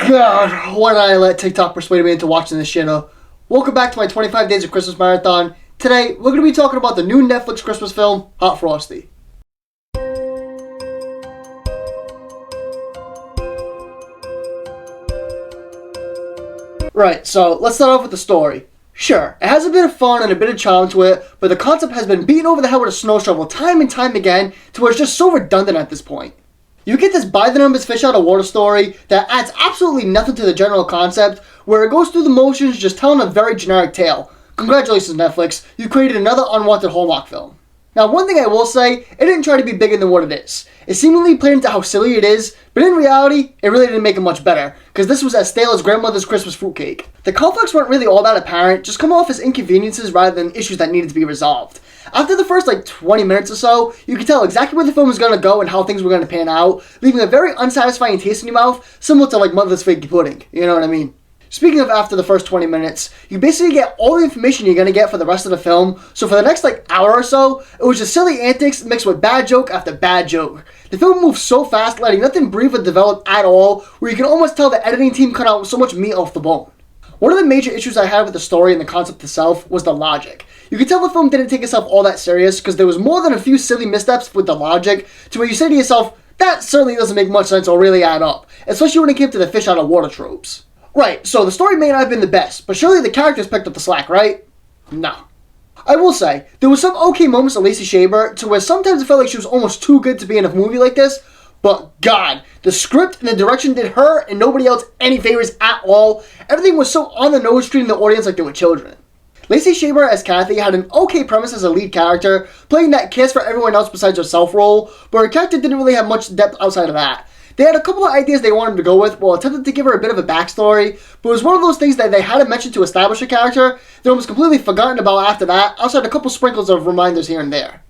God, why did I let TikTok persuade me into watching this shit up? Welcome back to my 25 Days of Christmas Marathon. Today, we're going to be talking about the new Netflix Christmas film, Hot Frosty. Right, so let's start off with the story. Sure, it has a bit of fun and a bit of charm to it, but the concept has been beaten over the head with a snow shovel time and time again to where it's just so redundant at this point. You get this by-the-numbers fish-out-of-water story that adds absolutely nothing to the general concept, where it goes through the motions just telling a very generic tale. Congratulations, Netflix, you created another unwanted Hallmark film. Now, one thing I will say, it didn't try to be bigger than what it is. It seemingly played into how silly it is, but in reality, it really didn't make it much better, because this was as stale as grandmother's Christmas fruitcake. The conflicts weren't really all that apparent, just come off as inconveniences rather than issues that needed to be resolved. After the first 20 minutes or so, you could tell exactly where the film was going to go and how things were going to pan out, leaving a very unsatisfying taste in your mouth, similar to mother's fig pudding, you know what I mean? Speaking of after the first 20 minutes, you basically get all the information you're going to get for the rest of the film, so for the next hour or so, it was just silly antics mixed with bad joke after bad joke. The film moves so fast, letting nothing breathe or develop at all, where you can almost tell the editing team cut out so much meat off the bone. One of the major issues I had with the story and the concept itself was the logic. You could tell the film didn't take itself all that serious because there was more than a few silly missteps with the logic to where you say to yourself, that certainly doesn't make much sense or really add up, especially when it came to the fish out of water tropes. Right, so the story may not have been the best, but surely the characters picked up the slack, right? No. I will say, there were some okay moments of Lacey Shaber to where sometimes it felt like she was almost too good to be in a movie like this, but God, the script and the direction did her and nobody else any favors at all. Everything was so on the nose, treating the audience like they were children. Lacey Shaber as Kathy had an okay premise as a lead character, playing that cares for everyone else besides herself role, but her character didn't really have much depth outside of that. They had a couple of ideas they wanted to go with, while attempted to give her a bit of a backstory, but it was one of those things that they had to mention to establish a character, that was completely forgotten about after that, outside a couple sprinkles of reminders here and there.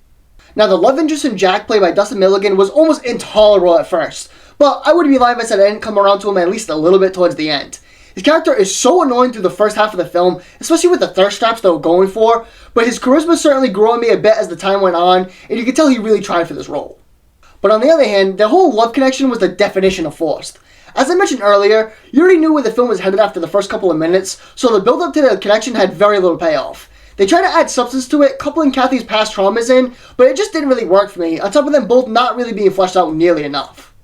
Now, the love interest in Jack, played by Dustin Milligan, was almost intolerable at first, but I wouldn't be lying if I said I didn't come around to him at least a little bit towards the end. His character is so annoying through the first half of the film, especially with the thirst traps they were going for, but his charisma certainly grew on me a bit as the time went on, and you could tell he really tried for this role. But on the other hand, their whole love connection was the definition of forced. As I mentioned earlier, you already knew where the film was headed after the first couple of minutes, so the build-up to the connection had very little payoff. They tried to add substance to it, coupling Kathy's past traumas in, but it just didn't really work for me, on top of them both not really being fleshed out nearly enough.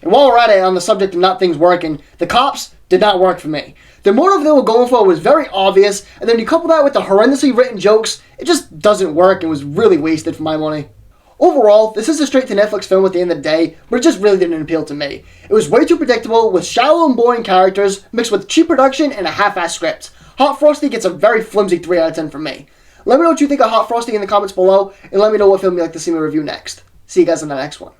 And while we're at it on the subject of not things working, the cops did not work for me. The motive they were going for was very obvious, and then you couple that with the horrendously written jokes, it just doesn't work and was really wasted for my money. Overall, this is a straight-to-Netflix film at the end of the day, but it just really didn't appeal to me. It was way too predictable, with shallow and boring characters, mixed with cheap production and a half-assed script. Hot Frosty gets a very flimsy 3 out of 10 from me. Let me know what you think of Hot Frosty in the comments below, and let me know what film you'd like to see me review next. See you guys in the next one.